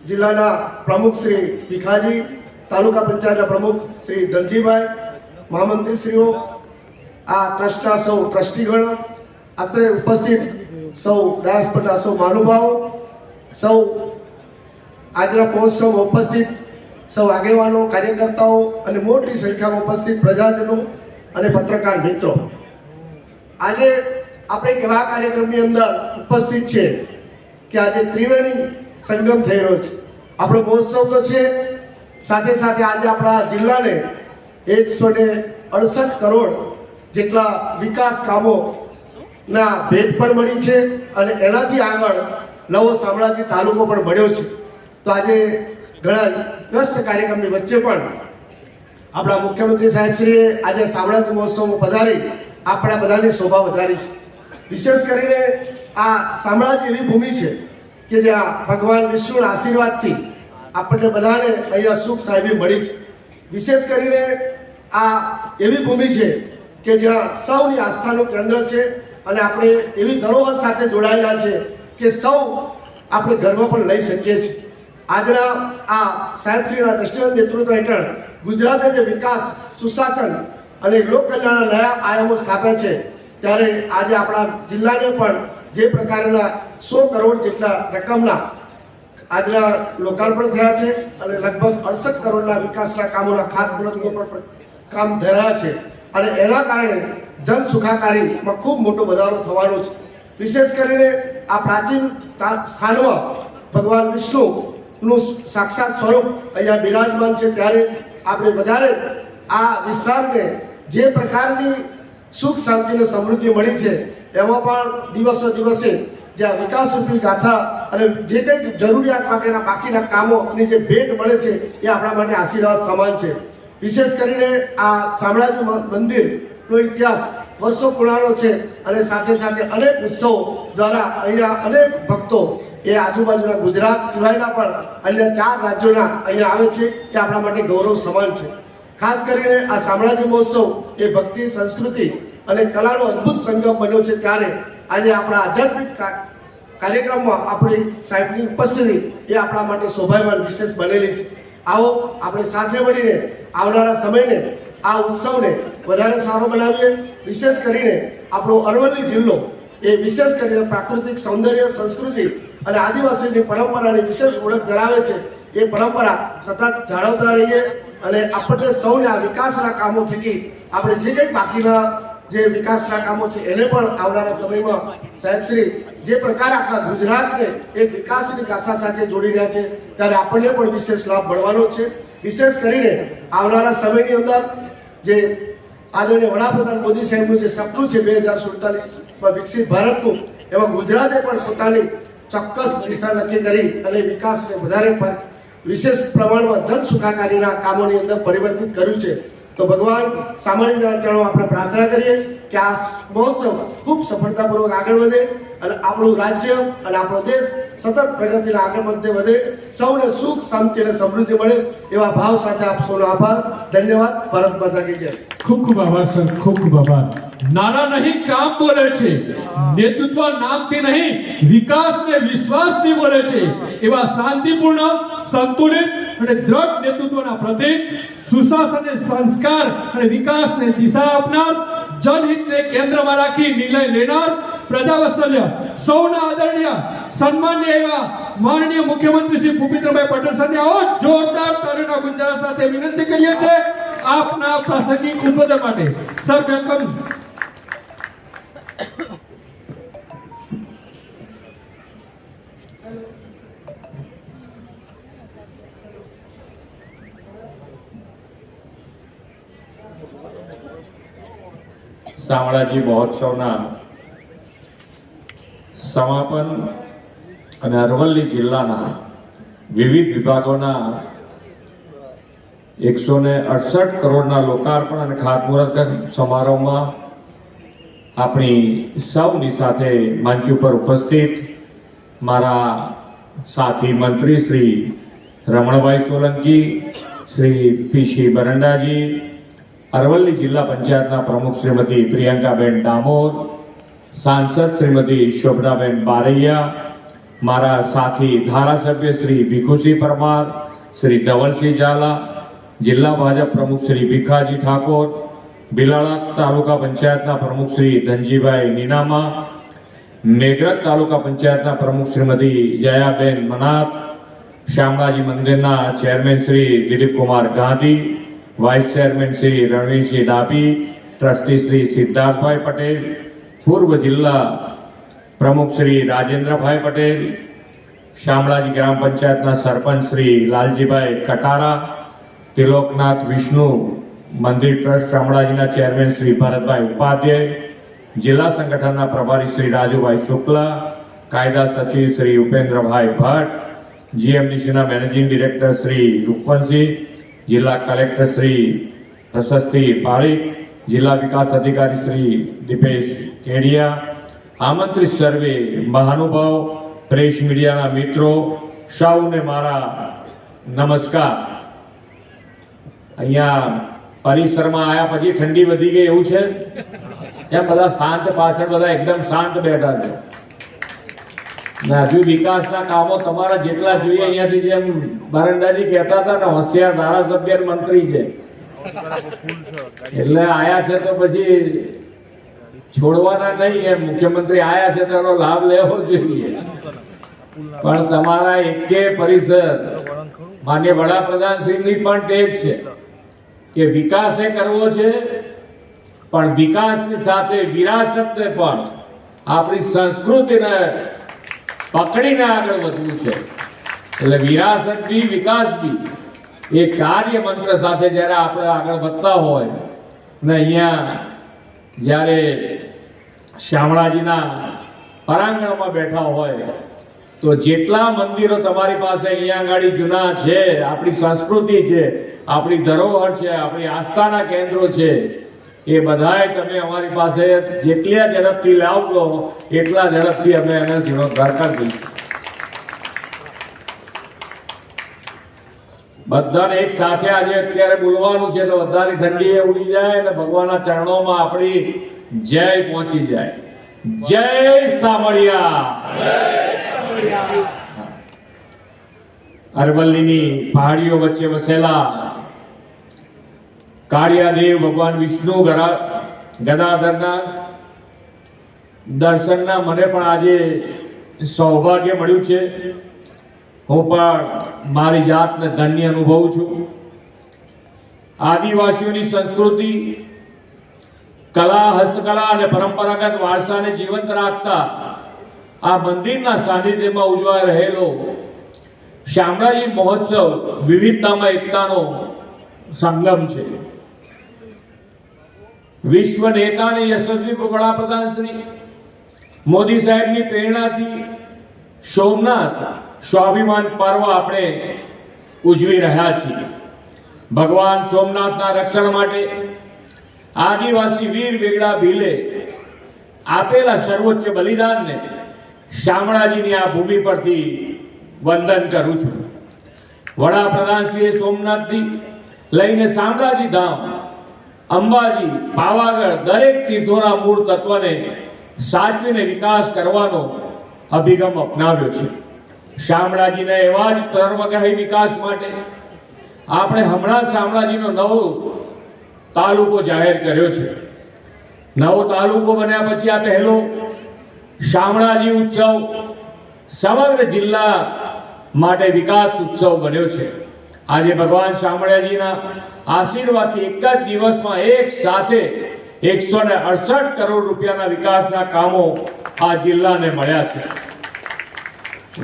જિલ્લાના પ્રમુખ શ્રી ભીખાજી, તાલુકા પંચાયતના પ્રમુખ શ્રી ધનજીભાઈ, મહામંત્રીશ્રીઓ, આ ટ્રસ્ટના સૌ ટ્રસ્ટીગણો, અત્રે ઉપસ્થિત સૌ ડાયસ પરના સૌ મહાનુભાવો, સૌ આજના મહોત્સવમાં ઉપસ્થિત સૌ આગેવાનો, કાર્યકર્તાઓ અને મોટી સંખ્યામાં ઉપસ્થિત પ્રજાજનો અને પત્રકાર મિત્રો, આજે આપણે એક એવા કાર્યક્રમની અંદર ઉપસ્થિત છે કે આજે ત્રિવેણી સંગમ થઈ રહ્યો છે. આપણો મહોત્સવ તો છે, સાથે સાથે આજે આપણા જિલ્લાને 168 કરોડ જેટલા વિકાસ કામોના ભેટ પણ મળી છે અને એનાથી આગળ નવો શામળાજી તાલુકો પણ મળ્યો છે. તો આજે ઘણા વ્યસ્ત કાર્યક્રમની વચ્ચે પણ આપણા મુખ્યમંત્રી સાહેબશ્રીએ આજે શામળાજી મહોત્સવમાં પધારી આપણા બધાની શોભા વધારી છે. વિશેષ કરીને આ શામળાજી એવી ભૂમિ છે કે જ્યાં ભગવાન વિષ્ણુના આશીર્વાદથી આપણને બધાને અહીંયા સુખ સાહેબી મળી છે. વિશેષ કરીને આ એવી ભૂમિ છે કે જ્યાં સૌની આસ્થાનું કેન્દ્ર છે અને આપણે એવી ધરોહર સાથે જોડાયેલા છે કે સૌ આપણે ગર્વ પણ લઈ શકીએ છીએ. આજના આ સાહેબશ્રીના દ્રષ્ટિગત નેતૃત્વ હેઠળ ગુજરાતે જે વિકાસ, સુશાસન અને લોક કલ્યાણના નયા આયામો સ્થાપ્યા છે, ત્યારે આજે આપણા જિલ્લાને પણ જે પ્રકારના 100 કરોડ જેટલા રકમના આજના લોકાર્પણ થયા છે અને લગભગ 68 કરોડના વિકાસના કામોના ખાતમુહૂર્તનો પણ કામ ધરાયા છે અને એના કારણે જન સુખાકારીમાં ખૂબ મોટો વધારો થવાનો છે. વિશેષ કરીને આ પ્રાચીન સ્થાનમાં ભગવાન વિષ્ણુનું સાક્ષાત સ્વરૂપ અહીંયા બિરાજમાન છે, ત્યારે આપણે વધારે આ વિસ્તારને જે પ્રકારની સુખ શાંતિ અને સમૃદ્ધિ મળી છે એમાં પણ દિવસો દિવસે જે આ વિકાસરૂપી ગાથા અને જે કંઈક જરૂરિયાત માટેના બાકીના કામોની જે ભેટ મળે છે એ આપણા માટે આશીર્વાદ સમાન છે. વિશેષ કરીને આ શામળાજી મંદિરનો ઇતિહાસ વર્ષો પુરાણો છે અને સાથે સાથે અનેક ઉત્સવો દ્વારા અહીંયા અનેક ભક્તો એ આજુબાજુના ગુજરાત સિવાયના પણ અન્ય 4 રાજ્યોના અહીંયા આવે છે. એ આપણા માટે ગૌરવ સમાન છે. ખાસ કરીને આ શામળાજી મહોત્સવ એ ભક્તિ, સંસ્કૃતિ અને કલાનો અદ્ભુત સંગમ બન્યો છે, ત્યારે આજે આપણા આધ્યાત્મિક કાર્યક્રમમાં આપણી સાહેબની ઉપસ્થિતિ એ આપણા માટે શોભાયમાન વિશેષ બનેલી છે. આવો આપણે સાથે મળીને આવનારા સમયને આ ઉત્સવને વધારે સારો બનાવીએ. વિશેષ કરીને આપણો અરવલ્લી જિલ્લો એ વિશેષ કરીને પ્રાકૃતિક સૌંદર્ય, સંસ્કૃતિ અને આદિવાસીની પરંપરાની વિશેષ ઓળખ ધરાવે છે. એ પરંપરા સતત જાળવતા રહીએ અને આપણને સૌને આ વિકાસના કામો થકી આપણે જે કંઈ બાકીના જે વિકાસના કામો છે એને પણ આવનારા સમયમાં સાહેબશ્રી જે પ્રકારે આખા ગુજરાતને એક વિકાસની ગાથા સાથે જોડી રહ્યા છે, ત્યારે આપણને પણ વિશેષ લાભ મળવાનો છે. વિશેષ કરીને આવનારા સમયની અંદર જે આદરણીય વડાપ્રધાન મોદી સાહેબનું જે સપનું છે 2047માં વિકસિત ભારતનું, એમાં ગુજરાતે પણ પોતાની ચોક્કસ દિશા નક્કી કરી અને વિકાસને વધારે વિશેષ પ્રમાણમાં જન સુખાકારીના કામોની અંદર પરિવર્તિત કર્યું છે. તો ભગવાન શામળાજીના ચરણોમાં આપણે પ્રાર્થના કરીએ કે આ મહોત્સવ ખૂબ સફળતાપૂર્વક આગળ વધે અને આપણું રાજ્ય અને આપણો દેશ સતત પ્રગતિના આગળ વધે, સૌને સુખ, શાંતિ અને સમૃદ્ધિ મળે એવા ભાવ સાથે આપ સૌનો આભાર. ધન્યવાદ. ભારત માતા કી જય. ખૂબ ખૂબ આભાર સર, ખૂબ ખૂબ આભાર. નારા નહીં કામ બોલે છે, નેતૃત્વ નામથી નહીં વિકાસને વિશ્વાસથી બોલે છે, એવા શાંતિપૂર્ણ, સંતુલિત અને દ્રઢ નેતૃત્વના પ્રતીક, સુશાસન, સંસ્કાર અને વિકાસને દિશા આપનાર, જનહિતને કેન્દ્રમાં રાખી નિર્ણય લેનાર, પ્રજાવત્સલ્ય, સૌના આદરણીય સન્માનીય એવા માનનીય મુખ્યમંત્રી શ્રી ભૂપેન્દ્રભાઈ પટેલ સાથે આવો જોરદાર તાળીઓના ગુંજારા સાથે વિનંતી કરીએ છીએ આપના પ્રાસંગિક ઉદ્બોધન માટે. Sir, welcome. શામળાજી મહોત્સવના સમાપન અને અરવલ્લી જિલ્લાના વિવિધ વિભાગોના 168 કરોડના લોકાર્પણ અને ખાતમુહૂર્ત સમારોહમાં આપણી સૌની સાથે મંચ ઉપર ઉપસ્થિત મારા સાથી મંત્રી શ્રી રમણભાઈ સોલંકી, શ્રી પીસી બરંડાજી, અરવલ્લી જિલ્લા પંચાયતના પ્રમુખ શ્રીમતી પ્રિયંકાબેન ડામોર, સાંસદ શ્રીમતી શોભનાબેન બારૈયા, મારા સાથી ધારાસભ્ય શ્રી ભીખુસિંહ પરમાર, શ્રી ધવલસિંહ ઝાલા, જિલ્લા ભાજપ પ્રમુખ શ્રી ભીખાજી ઠાકોર, બિલાળા તાલુકા પંચાયતના પ્રમુખ શ્રી ધનજીભાઈ નીનામા, મેઘરજ તાલુકા પંચાયતના પ્રમુખ શ્રીમતી જયાબેન મનાત, શામળાજી મંદિરના chairman Shri Dilipkumar Gandhi, vice chairman Shri Ranvirsinh Dabhi, trustee Shri Siddharthbhai Patel, પૂર્વ જિલ્લા પ્રમુખ શ્રી રાજેન્દ્રભાઈ પટેલ, શામળાજી ગ્રામ પંચાયતના સરપંચ શ્રી લાલજીભાઈ કટારા, તિલોકનાથ વિષ્ણુ મંદિર ટ્રસ્ટ શામળાજીના ચેરમેન શ્રી ભરતભાઈ ઉપાધ્યાય, જિલ્લા સંગઠનના પ્રભારી શ્રી રાજુભાઈ શુક્લા, કાયદા સચિવ શ્રી ઉપેન્દ્રભાઈ ભટ્ટ, જીએમડીસીના મેનેજિંગ ડિરેક્ટર શ્રી રૂપવંશી, જિલ્લા કલેક્ટર શ્રી પ્રશસ્તિ પારીખ, જિલ્લા વિકાસ અધિકારી શ્રી દીપેશ કેડિયા, આમંત્રિત સર્વે મહાનુભાવ, પ્રેસ મીડિયાના મિત્રો, સૌને મારા નમસ્કાર. અહીંયા પરિસરમાં આવ્યા પછી ઠંડી વધી ગઈ એવું છે? કેમ બધા શાંત, પાછળ બધા એકદમ શાંત બેઠા છે? ને હજુ વિકાસના કામો તમારા જેટલા જોઈએ અહીંયાથી, જેમ બરંડાજી કહેતા હતા ને, હોશિયાર ધારાસભ્ય અને મંત્રી છે એટલે આયા છે તો પછી છોડવાના નહીં. એમ મુખ્યમંત્રી આયા છે તો એનો લાભ લેવો જોઈએ. પણ તમારા એકે પરિસર માન્ય વડાપ્રધાનશ્રીની પણ ટેવ છે કે વિકાસે કરવો છે, પણ વિકાસની સાથે વિરાસતને પણ, આપણી સંસ્કૃતિને પકડીને આગળ વધવું છે. એટલે વિરાસત બી વિકાસ બી એ કાર્ય મંત્ર સાથે જ્યારે આપણે આગળ વધતા હોય ને અહીંયા જ્યારે શામળાજીના પરાંગણમાં બેઠા હોય તો જેટલા મંદિરો તમારી પાસે અહીંયા આગળ જૂના છે, આપણી સંસ્કૃતિ છે, આપણી ધરોહર છે, આપણી આસ્થાના કેન્દ્રો છે, એ બધાય તમે અમારી પાસે જેટલા ઝડપથી લાવશો એટલા ઝડપથી અમે એને જીર્ણોદ્ધાર કરી દઈશું. બધાને એક સાથે આજે અત્યારે બોલવાનું છે તો બધાની ઠંડી એ ઉડી જાય અને ભગવાનના ચરણોમાં આપણી જય પહોંચી જાય. જય સામળિયા. અરવલ્લીની પહાડીઓ વચ્ચે વસેલા કાળિયાદેવ ભગવાન વિષ્ણુ ગદાધરના દર્શનના મને પણ આજે સૌભાગ્ય મળ્યું છે. હું પણ મારી જાતને ધન્ય અનુભવું છું. આદિવાસીઓની સંસ્કૃતિ, કલા, હસ્તકલા અને પરંપરાગત વારસાને જીવંત રાખતા આ મંદિરના સાનિધ્યમાં ઉજવાઈ રહેલો શામળાજી મહોત્સવ વિવિધતામાં એકતાનો સંગમ છે. વિશ્વ નેતા અને યશસ્વી વડાપ્રધાન શ્રી મોદી સાહેબની પ્રેરણાથી સોમનાથ સ્વાભિમાન પર્વ આપણે ઉજવી રહ્યા છીએ. ભગવાન સોમનાથના રક્ષણ માટે આદિવાસી વીર વેગડા ભીલે આપેલા સર્વોચ્ચ બલિદાનને શામળાજીની આ ભૂમિ પરથી વંદન કરું છું. વડાપ્રધાનશ્રીએ સોમનાથથી લઈને શામળાજી ધામ, અંબાજી, પાવાગઢ દરેક તીર્થોના મૂળ તત્વને સાચવીને વિકાસ કરવાનો અભિગમ અપનાવ્યો છે. શામળાજીના એવા જ સર્વગ્રાહી વિકાસ માટે આપણે હમણાં શામળાજીનો નવો તાલુકો જાહેર કર્યો છે. નવો તાલુકો બન્યા પછી આ પહેલો શામળાજી ઉત્સવ સમગ્ર જિલ્લા માટે વિકાસ ઉત્સવ બન્યો છે. આજે ભગવાન શામળાજીના આશીર્વાદથી એક જ દિવસમાં એક સાથે 168 કરોડ રૂપિયાના વિકાસના કામો આ જિલ્લાને મળ્યા છે.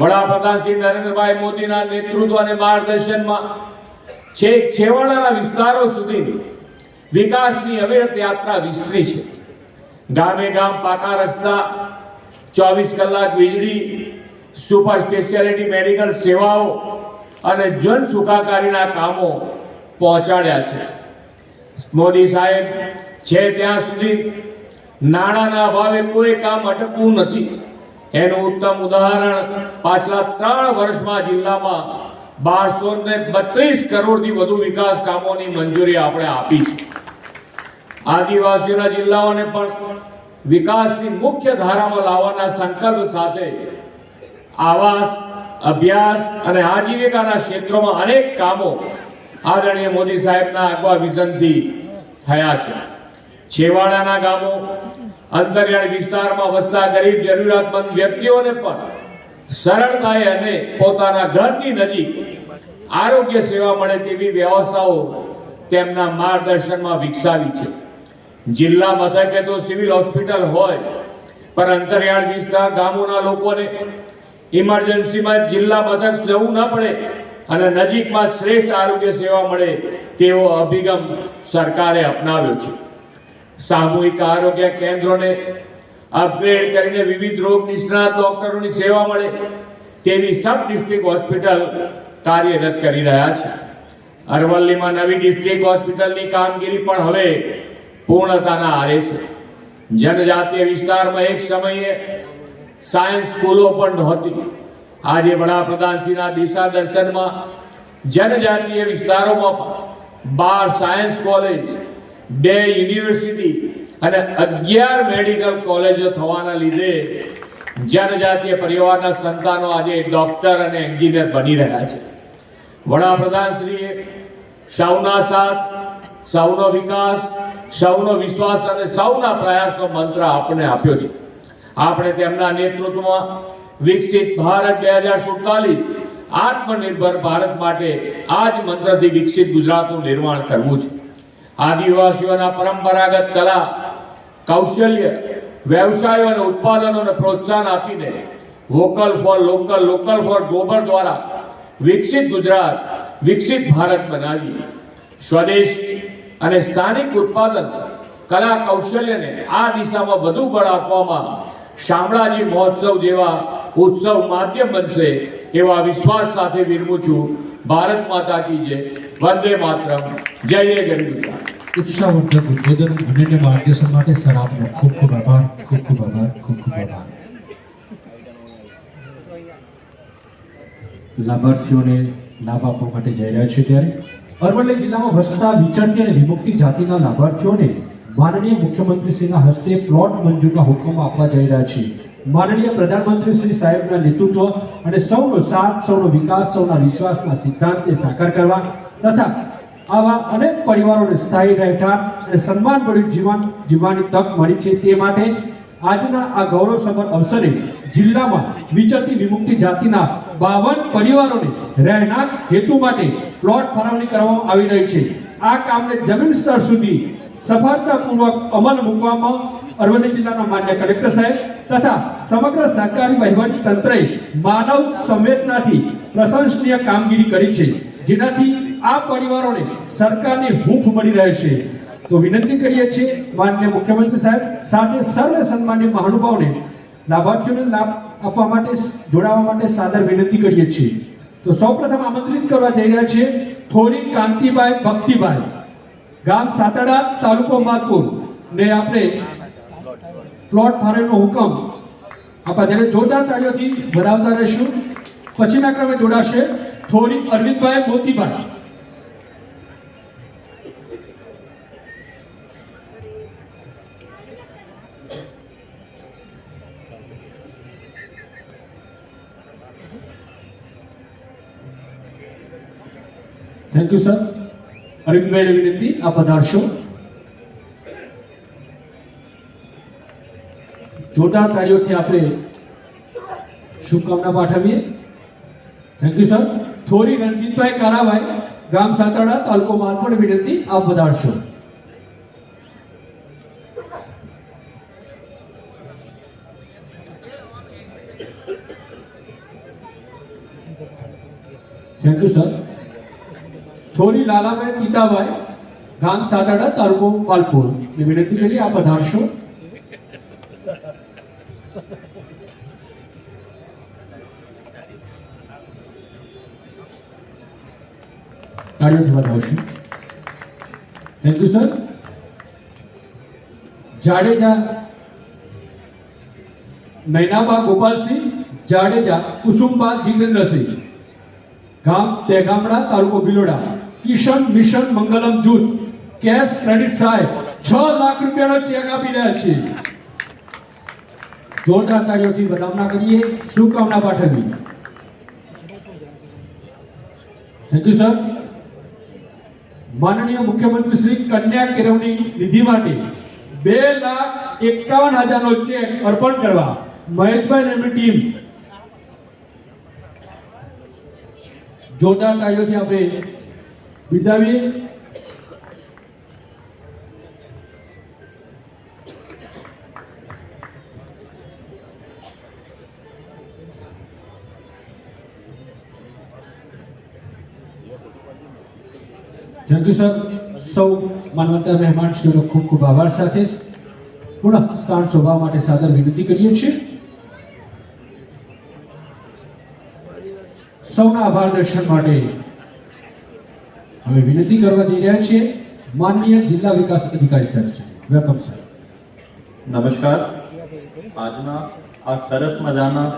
વડાપ્રધાન શ્રી નરેન્દ્રભાઈ મોદીના નેતૃત્વ અને માર્ગદર્શનમાં છેક છેવાડાના વિસ્તારો સુધી વિકાસની અવિરત યાત્રા વિસ્તરી છે. ગામે ગામ પાકા રસ્તા, 24 કલાક વીજળી, સુપર સ્પેશિયાલિટી મેડિકલ સેવાઓ અને જન સુખાકારીના કામો પહોંચાડ્યા છે. મોદી સાહેબ છે ત્યાં સુધી નાણાંના અભાવે કોઈ કામ અટકવું નથી. એનું ઉત્તમ ઉદાહરણ પાછલા 3 વર્ષમાં જિલ્લામાં 1232 કરોડથી વધુ વિકાસ કામોની મંજૂરી આપણે આપી છે. આદિવાસીઓના જિલ્લાઓને પણ વિકાસની મુખ્ય ધારામાં લાવવાના સંકલ્પ સાથે આવાસ, અભ્યાસ અને આજીવિકાના ક્ષેત્રોમાં અનેક કામો આદરણીય મોદી સાહેબના આગવા વિઝનથી થયા છે. છેવાડાના ગામો, અંતરિયાળ વિસ્તારમાં વસતા ગરીબ જરૂરિયાતમંદ વ્યક્તિઓને પણ સરળતાએ અને પોતાના ઘરની નજીક આરોગ્ય સેવા મળે તેવી વ્યવસ્થાઓ તેમના માર્ગદર્શનમાં વિકસાવી છે. જિલ્લા મથકે તો સિવિલ હોસ્પિટલ હોય, પણ અંતરિયાળ વિસ્તાર ગામોના લોકોને ઇમરજન્સીમાં જિલ્લા મથક જવું ન પડે અને નજીકમાં શ્રેષ્ઠ આરોગ્ય સેવા મળે તેવો અભિગમ સરકારે અપનાવ્યો છે. સામૂહિક આરોગ્ય કેન્દ્રોને અપગ્રેડ કરીને વિવિધ રોગ નિષ્ણાત ડોક્ટરોની સેવા મળે તેવી સબ ડિસ્ટ્રિક્ટ હોસ્પિટલ કાર્યરત કરી રહ્યા છે. અરવલ્લીમાં નવી ડિસ્ટ્રિક્ટ હોસ્પિટલની કામગીરી પણ હવે પૂર્ણતાના આરે છે. જનજાતીય વિસ્તારમાં એક સમયે સાયન્સ સ્કૂલો પણ નહોતી. આજે વડાપ્રધાનશ્રીના દિશા દર્શનમાં જનજાતીય વિસ્તારોમાં પણ 12 સાયન્સ કોલેજ, 2 યુનિવર્સિટી અને 11 મેડિકલ કોલેજો થવાના લીધે જનજાતીય પરિવારના સંતાનો આજે ડોક્ટર અને એન્જિનિયર બની રહ્યા છે. વડાપ્રધાનશ્રીએ સૌના સાથ, સૌનો વિકાસ, સૌનો વિશ્વાસ અને સૌના પ્રયાસનો મંત્ર આપણે આપ્યો છે. આપણે તેમના નેતૃત્વમાં વિકસિત ભારત 2047 આત્મનિર્ભર ભારત માટે આ જ મંત્રથી વિકસિત ગુજરાતનું નિર્માણ કરવું છે. આદિવાસીઓના પરંપરાગત કલા, કૌશલ્ય, વ્યવસાયો અને ઉત્પાદનોને પ્રોત્સાહન આપીને vocal for local, local for global દ્વારા વિકસિત ગુજરાત, વિકસિત ભારત બનાવીએ. સ્વદેશી અને સ્થાનિક ઉત્પાદન, કલા, કૌશલ્યને આ દિશામાં વધુ બળ આપવામાં શામળાજી મહોત્સવ જેવા ઉત્સવ માધ્યમ બનશે એવા વિશ્વાસ સાથે વિરમું છું. ભારત માતા કી જય. વંદે માતરમ. જય જય ગરીબ ગુજરાત. ઉત્સાહવર્ધક ઉદ્બોધન અને માર્ગદર્શન માટે સર આપનો ખૂબ ખૂબ આભાર, ખૂબ ખૂબ આભાર, ખૂબ ખૂબ આભાર. લાભાર્થીઓને લાભ આપવા માટે જઈ રહ્યા છે ત્યારે અરવલ્લી જિલ્લામાં વસતા વિચરતી અને વિમુક્તિ જાતિના લાભાર્થીઓને માનનીય મુખ્યમંત્રીશ્રીના હસ્તે પ્લોટ મંજૂરના હુકમ આપવા જઈ રહ્યા છે. માનનીય પ્રધાનમંત્રી શ્રી સાહેબના નેતૃત્વ અને સૌનો સાથ, સૌનો વિકાસ, સૌના વિશ્વાસના સિદ્ધાંતને સાકાર કરવા તથા આવા અનેક પરિવારોને સ્થાયી રહેઠાણ અને સન્માનભર્યું જીવન જીવવાની તક મળી છે. તે માટે આજના આ ગૌરવસભર અવસરે જિલ્લામાં વિચરતી વિમુક્તિ જાતિના 52 પરિવારોને રહેણાંક હેતુ માટે પ્લોટ ફાળવણી કરવામાં આવી રહી છે. આ કામને જમીન સ્તર સુધી સફળતાપૂર્વક અમલ મૂકવામાં અરવલ્લી જિલ્લાના માન્ય કલેક્ટર સાહેબ તથા સમગ્ર સરકારી વહીવટી તંત્રએ માનવ સંવેદનાથી પ્રશંસનીય કામગીરી કરી છે, જેનાથી આ પરિવારોને સરકારની હૂંફ મળી રહે છે. તો વિનંતી કરીએ છીએ માનનીય મુખ્યમંત્રી સાહેબ સાથે સર્વે સન્માનીય મહાનુભાવોને લાભાર્થીઓને લાભ આપવા માટે, જોડાવા માટે સાદર વિનંતી કરીએ છીએ. તો સૌપ્રથમ આમંત્રિત કરવા જઈ રહ્યા છીએ થોરી કાંતિભાઈ ભક્તિભાઈ, ગામ સાતડા, તાલુકો માલપુર ને આપણે પ્લોટ ફાળવણીનો હુકમ આપવા જ્યારે જોરદાર તાળીઓથી વધાવતા રહેશું. પછીના ક્રમે જોડાશે Thori Arvindbhai Motibhai. Thank you sir. અરવિંદભાઈને વિનંતી, આપ પધારશો. જોરદાર તાળીઓથી આપણે શુભકામના પાઠવીએ. Thank you sir. Thori Ranjitbhai Karabhai, ગામ સાતરડા, તાલુકો માલપુર, વિનંતી, આપ પધારશો. Thank you sir. Thori Lalabhai Pitabhai, ગામ સાતરડા, તાલુકો માલપુર, વિનંતી કરી આપ પધારશો. તાળીઓથી વધાવશું. Thank you sir. Jadeja Nainaba Gopalsinh, Jadeja Kusumba Jitendrasinh, ગામ તેગામડા, તાલુકો ભિલોડા, કિશન મિશન મંગલમ જૂથ કેશ ક્રેડિટ સહાય 6 લાખ રૂપિયાનો ચેક આપી રહ્યા છે. જોરદાર તાળીઓથી વધામણા કરીએ, શુભકામના પાઠવી. Thank you sir. માનનીય મુખ્યમંત્રી શ્રી કન્યા કેળવણી નિધિ માટે 2,51,000 નો ચેક અર્પણ કરવા મહેશભાઈ અને એમની ટીમ. જોરદાર તાળીઓથી આપણે બિરદાવીએ. Thank you sir. સૌ માનવતા મહેમાન શ્રીનો ખૂબ ખૂબ આભાર સાથે પુનઃ સ્થાન શોભા માટે સાદર વિનંતી કરીએ છીએ. સૌના આભાર દર્શન માટે હવે વિનંતી કરવા જઈ રહ્યા છીએ માનનીય જિલ્લા વિકાસ અધિકારી સાહેબ છે. Welcome sir. નમસ્કાર. આજના આ સરસ મજાના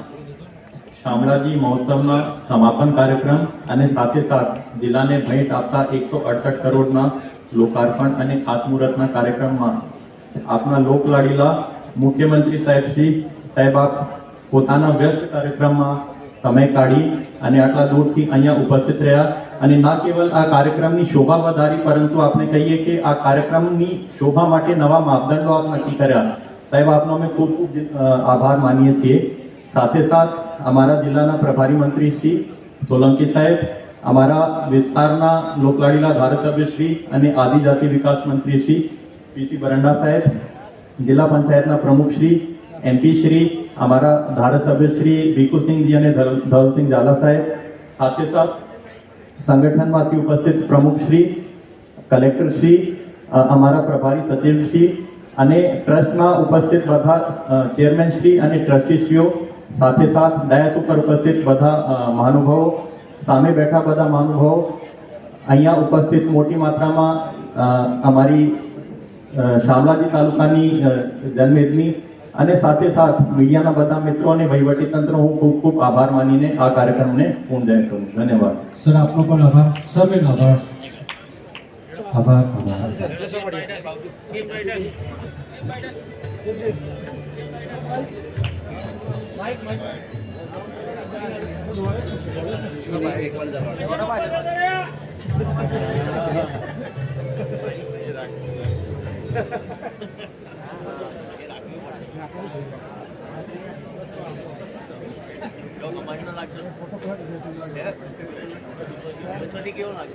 શામળાજી મહોત્સવના સમાપન કાર્યક્રમ અને સાથે જિલ્લાને ભેટ આપતા 168 કરોડના લોકાર્પણ અને ખાતમુહૂર્તના કાર્યક્રમમાં આપના લોકલાડીલા મુખ્યમંત્રી સાહેબ આપ પોતાના વ્યસ્ત કાર્યક્રમમાં સમય કાઢી અને આટલા દૂરથી અહીંયા ઉપસ્થિત રહ્યા અને ના કેવલ આ કાર્યક્રમની શોભા વધારી પરંતુ આપણે કહીએ કે આ કાર્યક્રમની શોભા માટે નવા માપદંડો આપ નક્કી કર્યા. સાહેબ આપનો અમે ખૂબ ખૂબ આભાર માનીએ છીએ. સાથે અમારા જિલ્લાના પ્રભારી મંત્રી શ્રી સોલંકી સાહેબ, અમારા વિસ્તારના લોકલાડીલા ધારાસભ્ય શ્રી અને આદિજાતિ વિકાસ મંત્રી શ્રી પીસી બરંડા સાહેબ, જિલ્લા પંચાયતના પ્રમુખ શ્રી, એમપી શ્રી, અમારા ધારાસભ્ય શ્રી ભીખુસિંહજી અને ધવલસિંહ ઝાલા સાહેબ, સાથે સંગઠનમાંથી ઉપસ્થિત પ્રમુખ શ્રી, કલેક્ટર શ્રી, અમારા પ્રભારી સચિવ શ્રી અને ટ્રસ્ટના ઉપસ્થિત બધા ચેરમેન શ્રી અને ટ્રસ્ટીશ્રીઓ, સાથે ડાયસ ઉપર ઉપસ્થિત બધા મહાનુભાવો, સામે બેઠા બધા મહાનુભાવો, અહીંયા ઉપસ્થિત મોટી માત્રામાં અમારી શામળાજી તાલુકાની જનમેદની અને સાથે મીડિયાના બધા મિત્રો અને વહીવટી તંત્ર હું ખૂબ ખૂબ આભાર માનીને આ કાર્યક્રમને પૂર્ણ કરું. ધન્યવાદ. સર આપનો પણ આભાર. સર્વેનો આભાર. આભાર. કેવો લાગે